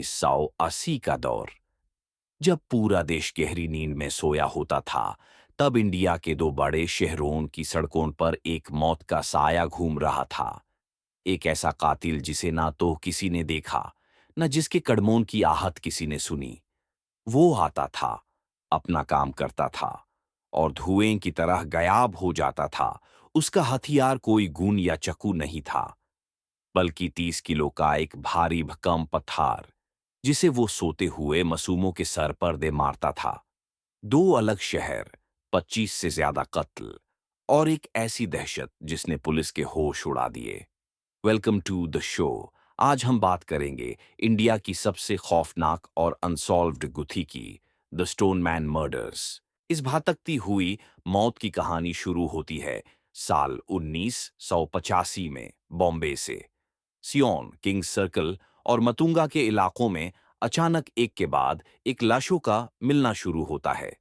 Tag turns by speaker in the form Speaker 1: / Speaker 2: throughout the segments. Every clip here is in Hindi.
Speaker 1: 1980 का दौर, जब पूरा देश गहरी नींद में सोया होता था। तब इंडिया के दो बड़े शहरों की सड़कों पर एक मौत का साया घूम रहा था। एक ऐसा कातिल जिसे ना तो किसी ने देखा, न जिसके कदमों की आहट किसी ने सुनी। वो आता था, अपना काम करता था, और धुएं की तरह गायब हो जाता था। उसका हथियार कोई गून या चाकू नहीं था, बल्कि 30 किलो का एक भारी भरकम पत्थर, जिसे वो सोते हुए मासूमों के सर पर दे मारता था। दो अलग शहर, 25 से ज्यादा कत्ल, और एक ऐसी दहशत जिसने पुलिस के होश उड़ा दिए। Welcome to the show. आज हम बात करेंगे इंडिया की सबसे खौफनाक और अनसॉल्व्ड गुत्थी की, द स्टोन मैन मर्डर्स। इस भटकती हुई मौत की कहानी शुरू होती है साल 1985 में बॉम्बे से। सियोन, किंग्स सर्कल और मतुंगा के इलाकों में अचानक एक के बाद एक लाशों का मिलना शुरू होता है।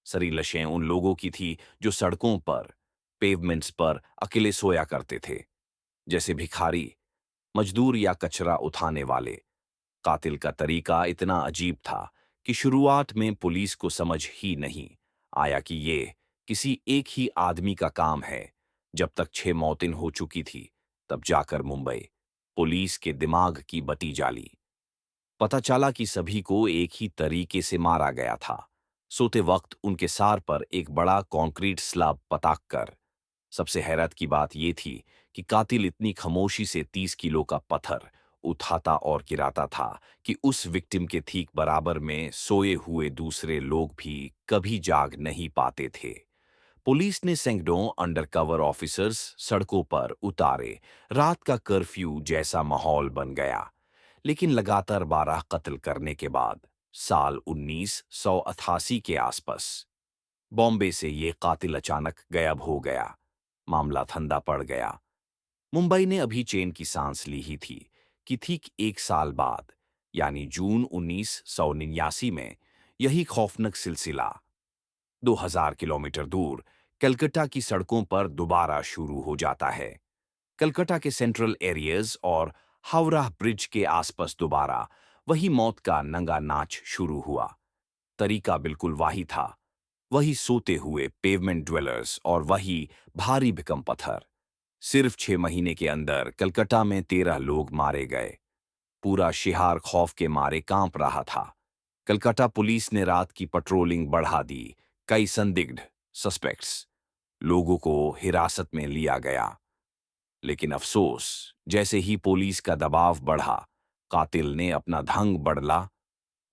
Speaker 1: सरी लाशें उन लोगों की थी जो सड़कों पर, पेवमेंट्स पर अकेले सोया करते थे, जैसे भिखारी, मजदूर या कचरा उठाने वाले। कातिल का तरीका इतना अजीब था कि शुरुआत में पुलिस को समझ ही नहीं आया कि ये किसी एक ही आदमी का काम है। जब तक 6 मौतें हो चुकी थी, तब जाकर मुंबई पुलिस के दिमाग की बत्ती जाली। पता चला कि सभी को एक ही तरीके से मारा गया था, सोते वक्त उनके सार पर एक बड़ा कंक्रीट स्लैब पटाक कर। सबसे हैरत की बात यह थी कि कातिल इतनी खामोशी से 30 किलो का पत्थर उठाता और गिराता था कि उस विक्टिम के ठीक बराबर में सोए हुए दूसरे लोग भी कभी जाग नहीं पाते थे। पुलिस ने सैकड़ों अंडरकवर ऑफिसर्स सड़कों पर उतारे। रात का कर्फ्यू जैसा माहौल बन गया। लेकिन लगातार 12 कत्ल करने के बाद साल 1988 के आसपास बॉम्बे से ये कातिल अचानक गायब हो गया। मामला ठंडा पड़ गया। मुंबई ने अभी चैन की सांस ली ही थी कि ठीक एक साल बाद, यानी जून 1989 में, यही खौफनाक सिलसिला 2000 किलोमीटर दूर कलकत्ता की सड़कों पर दोबारा शुरू हो जाता है। कलकत्ता के सेंट्रल एरियाज और हावड़ा ब्रिज के आसपास दोबारा वही मौत का नंगा नाच शुरू हुआ। तरीका बिल्कुल वही था, वही सोते हुए पेवमेंट ड्वेलर्स और वही भारी भरकम पत्थर। सिर्फ 6 महीने के अंदर कलकत्ता में 13 लोग मारे गए। पूरा शहर खौफ के मारे कांप रहा था। कलकत्ता पुलिस ने रात की पेट्रोलिंग बढ़ा दी। कई संदिग्ध सस्पेक्ट्स लोगों को हिरासत में लिया गया। लेकिन अफसोस, जैसे ही पुलिस का दबाव बढ़ा, कातिल ने अपना ढंग बदला,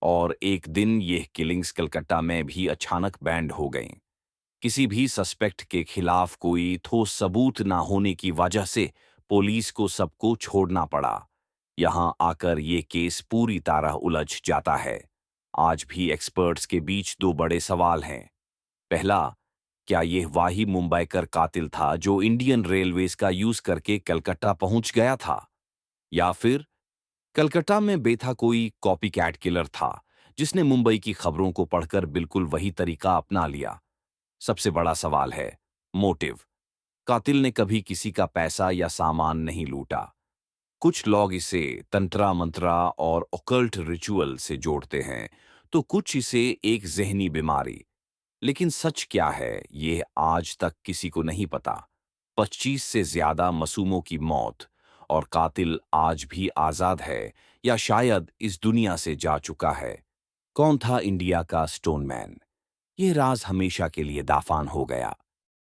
Speaker 1: और एक दिन यह किलिंग्स कलकत्ता में भी अचानक बैंड हो गईं। किसी भी सस्पेक्ट के खिलाफ कोई ठोस सबूत ना होने की वजह से पुलिस को सबको छोड़ना पड़ा। यहां आकर ये केस पूरी तरह उलझ जाता है। आज भी एक्सपर्ट्स के बीच दो बड़े सवाल हैं। पहला, क्या यह वही मुंबईकर कातिल था जो इंडियन रेलवेज का यूज करके कलकत्ता पहुंच गया था, या फिर कलकत्ता में बैठा कोई कॉपी कैट किलर था जिसने मुंबई की खबरों को पढ़कर बिल्कुल वही तरीका अपना लिया। सबसे बड़ा सवाल है मोटिव। कातिल ने कभी किसी का पैसा या सामान नहीं लूटा। कुछ लोग इसे तंत्रा मंत्रा और ओकल्ट रिचुअल से जोड़ते हैं, तो कुछ इसे एक जहनी बीमारी। लेकिन सच क्या है, यह आज तक किसी को नहीं पता। 25 से ज्यादा मासूमों की मौत, और कातिल आज भी आजाद है या शायद इस दुनिया से जा चुका है। कौन था इंडिया का स्टोनमैन? यह राज हमेशा के लिए दाफान हो गया।